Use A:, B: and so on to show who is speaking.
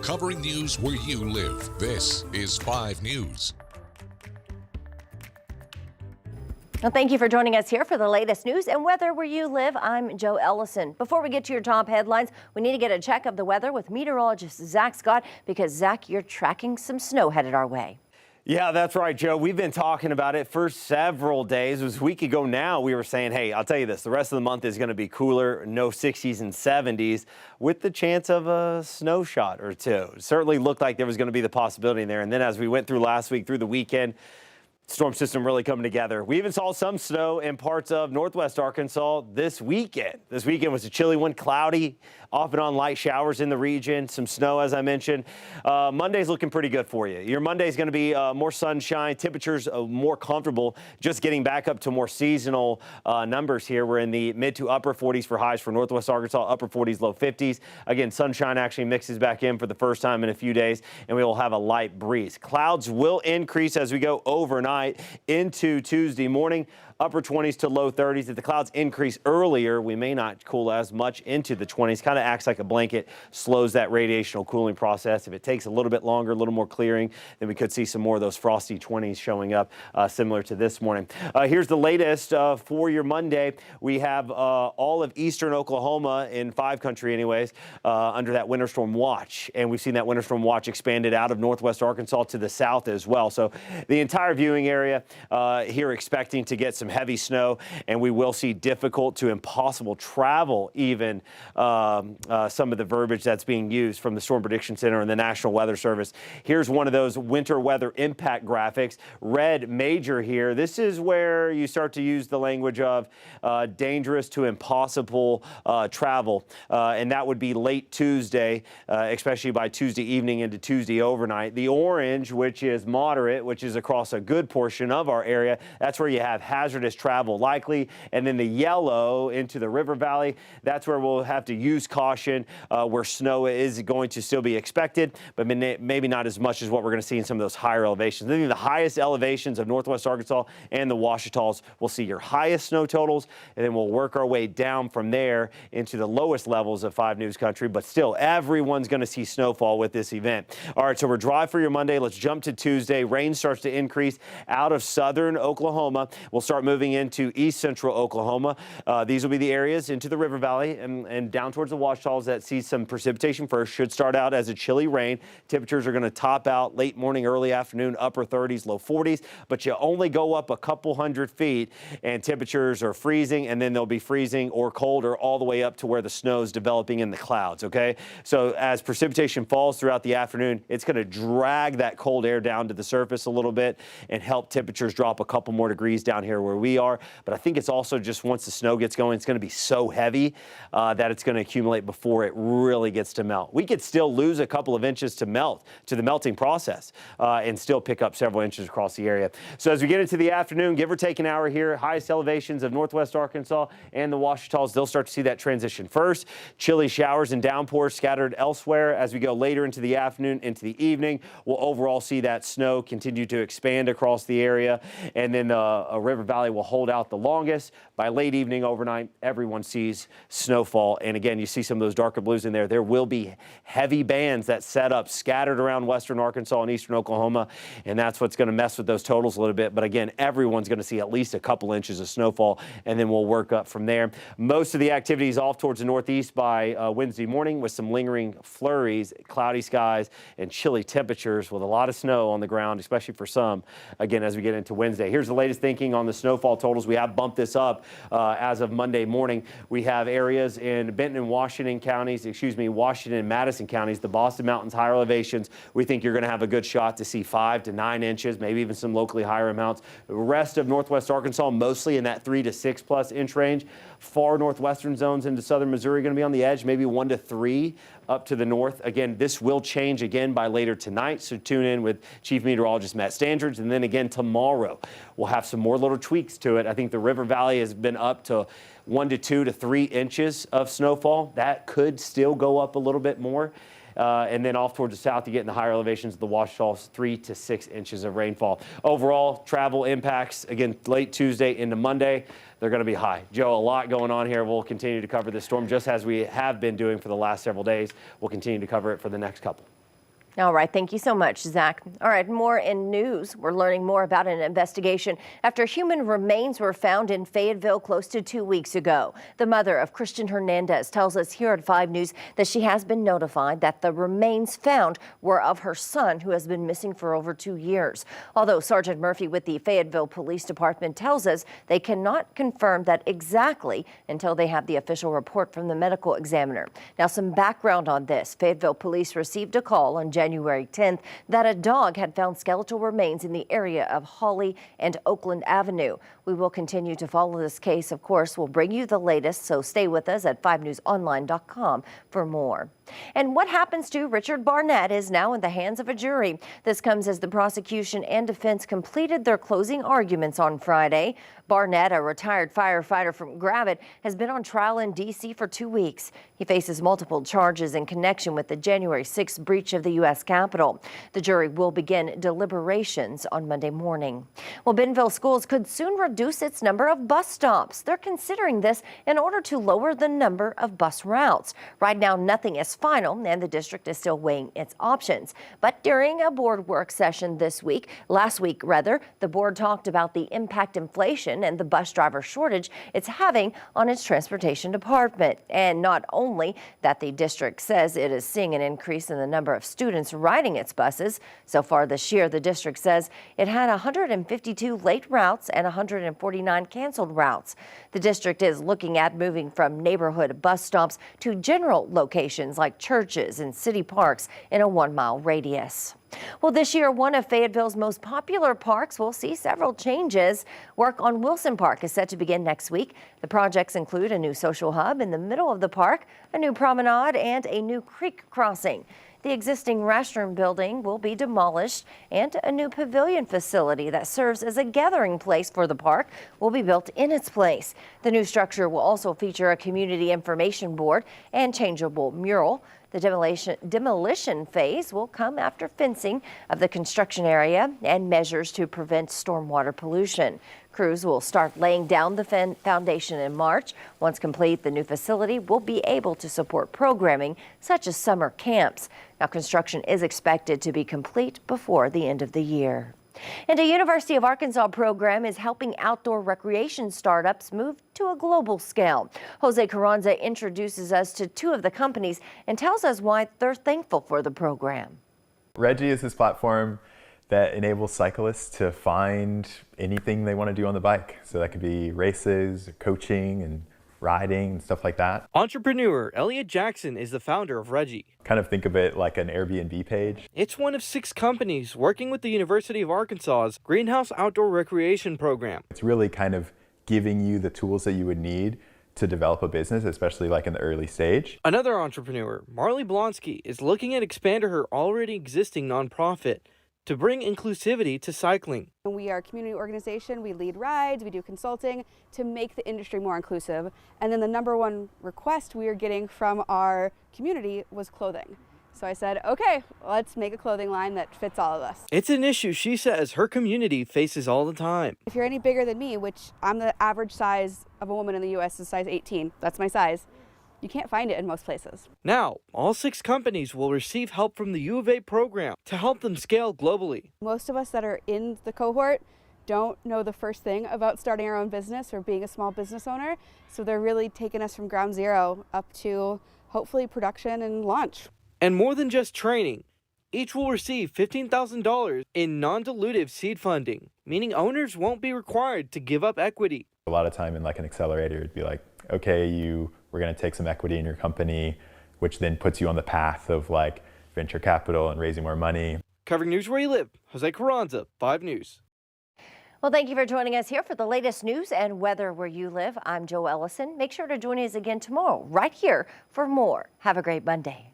A: covering news where you live. This is 5 News.
B: Well, thank you for joining us here for the latest news and weather where you live. I'm Joe Ellison. Before we get to your top headlines, we need to get a check of the weather with meteorologist Zach Scott, because Zach, you're tracking some snow headed our way.
C: Yeah, that's right, Joe. We've been talking about it for several days. It was a week ago now we were saying, hey, I'll tell you this, the rest of the month is going to be cooler, no 60s and 70s, with the chance of a snow shot or two. It certainly looked like there was going to be the possibility in there. And then as we went through last week, through the weekend, storm system really coming together. We even saw some snow in parts of northwest Arkansas this weekend. This weekend was a chilly one, cloudy, off and on light showers in the region, some snow, as I mentioned. Monday's looking pretty good for you. Your Monday's going to be more sunshine, temperatures more comfortable, just getting back up to more seasonal numbers here. We're in the mid to upper 40s for highs for northwest Arkansas, upper 40s, low 50s. Again, sunshine actually mixes back in for the first time in a few days, and we will have a light breeze. Clouds will increase as we go overnight into Tuesday morning. Upper 20s to low 30s. If the clouds increase earlier, we may not cool as much into the 20s. Kind of acts like a blanket, slows that radiational cooling process. If it takes a little bit longer, a little more clearing, then we could see some more of those frosty 20s showing up, similar to this morning. Here's the latest for your Monday. We have all of eastern Oklahoma, in 5 country anyways, under that winter storm watch. And we've seen that winter storm watch expanded out of northwest Arkansas to the south as well. So the entire viewing area here expecting to get some heavy snow, and we will see difficult to impossible travel, even some of the verbiage that's being used from the Storm Prediction Center and the National Weather Service. Here's one of those winter weather impact graphics. Red major here. This is where you start to use the language of dangerous to impossible travel, and that would be late Tuesday, especially by Tuesday evening into Tuesday overnight. The orange, which is moderate, which is across a good portion of our area, that's where you have hazardous travel likely. And then the yellow into the river valley, that's where we'll have to use caution, where snow is going to still be expected, but maybe not as much as what we're going to see in some of those higher elevations. I think the highest elevations of northwest Arkansas and the Ouachitas will see your highest snow totals, and then we'll work our way down from there into the lowest levels of 5 News Country, but still everyone's going to see snowfall with this event. All right, so we're dry for your Monday. Let's jump to Tuesday. Rain starts to increase out of southern Oklahoma. We'll start moving into east central Oklahoma. These will be the areas into the river valley and down towards the Ouachitas that see some precipitation first. Should start out as a chilly rain. Temperatures are going to top out late morning, early afternoon, upper 30s, low 40s, but you only go up a couple hundred feet and temperatures are freezing, and then they'll be freezing or colder all the way up to where the snow is developing in the clouds, okay? So as precipitation falls throughout the afternoon, it's going to drag that cold air down to the surface a little bit and help temperatures drop a couple more degrees down here where we are. But I think it's also just once the snow gets going, it's going to be so heavy that it's going to accumulate before it really gets to melt. We could still lose a couple of inches to melt, to the melting process, and still pick up several inches across the area. So as we get into the afternoon, give or take an hour here, highest elevations of northwest Arkansas and the Ouachitas, they'll start to see that transition first. Chilly showers and downpours scattered elsewhere. As we go later into the afternoon, into the evening, we'll overall see that snow continue to expand across the area, and then a river valley will hold out the longest. By late evening, overnight, everyone sees snowfall. And again, you see some of those darker blues in there. There will be heavy bands that set up scattered around western Arkansas and eastern Oklahoma, and that's what's going to mess with those totals a little bit. But again, everyone's going to see at least a couple inches of snowfall, and then we'll work up from there. Most of the activity is off towards the northeast by Wednesday morning, with some lingering flurries, cloudy skies, and chilly temperatures with a lot of snow on the ground, especially for some, again, as we get into Wednesday. Here's the latest thinking on the snowfall totals. We have bumped this up as of Monday morning. We have areas in Benton and Washington counties, Washington and Madison counties, the Boston Mountains, higher elevations. We think you're going to have a good shot to see 5 to 9 inches, maybe even some locally higher amounts. The rest of northwest Arkansas, mostly in that 3 to 6 plus inch range. Far northwestern zones into southern Missouri going to be on the edge, maybe 1 to 3 up to the north. Again, this will change again by later tonight, so tune in with Chief Meteorologist Matt Standridge. And then again tomorrow, we'll have some more little tweaks to it. I think the River Valley has been up to 1 to 2 to 3 inches of snowfall. That could still go up a little bit more. And then off towards the south, you get in the higher elevations of the Ouachitas, 3 to 6 inches of rainfall. Overall, travel impacts, again, late Tuesday into Monday, they're going to be high. Joe, a lot going on here. We'll continue to cover this storm just as we have been doing for the last several days. We'll continue to cover it for the next couple.
B: All right, thank you so much, Zach. All right, more in news. We're learning more about an investigation after human remains were found in Fayetteville close to 2 weeks ago. The mother of Christian Hernandez tells us here at 5 News that she has been notified that the remains found were of her son, who has been missing for over 2 years. Although Sergeant Murphy with the Fayetteville Police Department tells us they cannot confirm that exactly until they have the official report from the medical examiner. Now, some background on this. Fayetteville Police received a call on January 10th that a dog had found skeletal remains in the area of Holly and Oakland Avenue. We will continue to follow this case. Of course, we'll bring you the latest, so stay with us at 5newsonline.com for more. And what happens to Richard Barnett is now in the hands of a jury. This comes as the prosecution and defense completed their closing arguments on Friday. Barnett, a retired firefighter from Gravette, has been on trial in D.C. for 2 weeks. He faces multiple charges in connection with the January 6th breach of the U.S. Capitol. The jury will begin deliberations on Monday morning. Well, Bentonville Schools could soon reduce its number of bus stops. They're considering this in order to lower the number of bus routes. Right now, nothing is final, and the district is still weighing its options. But during a board work session last week, the board talked about the impact inflation and the bus driver shortage it's having on its transportation department. And not only that, the district says it is seeing an increase in the number of students riding its buses. So far this year, the district says it had 152 late routes and 149 canceled routes. The district is looking at moving from neighborhood bus stops to general locations like churches and city parks in a 1-mile radius. Well, this year, one of Fayetteville's most popular parks will see several changes. Work on Wilson Park is set to begin next week. The projects include a new social hub in the middle of the park, a new promenade, and a new creek crossing. The existing restroom building will be demolished, and a new pavilion facility that serves as a gathering place for the park will be built in its place. The new structure will also feature a community information board and changeable mural. The demolition phase will come after fencing of the construction area and measures to prevent stormwater pollution. Crews will start laying down the foundation in March. Once complete, the new facility will be able to support programming such as summer camps. Now, construction is expected to be complete before the end of the year. And a University of Arkansas program is helping outdoor recreation startups move to a global scale. Jose Carranza introduces us to 2 of the companies and tells us why they're thankful for the program.
D: Reggie is this platform that enables cyclists to find anything they want to do on the bike. So that could be races, coaching, and riding and stuff like that.
E: Entrepreneur Elliot Jackson is the founder of Reggie.
D: Kind of think of it like an Airbnb page.
E: It's one of 6 companies working with the University of Arkansas's Greenhouse Outdoor Recreation Program.
D: It's really kind of giving you the tools that you would need to develop a business, especially like in the early stage.
E: Another entrepreneur, Marley Blonsky, is looking at expanding her already existing nonprofit to bring inclusivity to cycling.
F: We are a community organization. We lead rides, we do consulting to make the industry more inclusive. And then the number one request we are getting from our community was clothing. So I said, okay, let's make a clothing line that fits all of us.
E: It's an issue she says her community faces all the time.
F: If you're any bigger than me, which I'm the average size of a woman in the US is size 18, that's my size, you can't find it in most places.
E: Now, all 6 companies will receive help from the U of A program to help them scale globally.
F: Most of us that are in the cohort don't know the first thing about starting our own business or being a small business owner. So they're really taking us from ground zero up to hopefully production and launch.
E: And more than just training, each will receive $15,000 in non-dilutive seed funding, meaning owners won't be required to give up equity.
D: A lot of time in like an accelerator, it'd be like, okay, we're going to take some equity in your company, which then puts you on the path of like venture capital and raising more money.
E: Covering news where you live, Jose Carranza, 5 News.
B: Well, thank you for joining us here for the latest news and weather where you live. I'm Joe Ellison. Make sure to join us again tomorrow right here for more. Have a great Monday.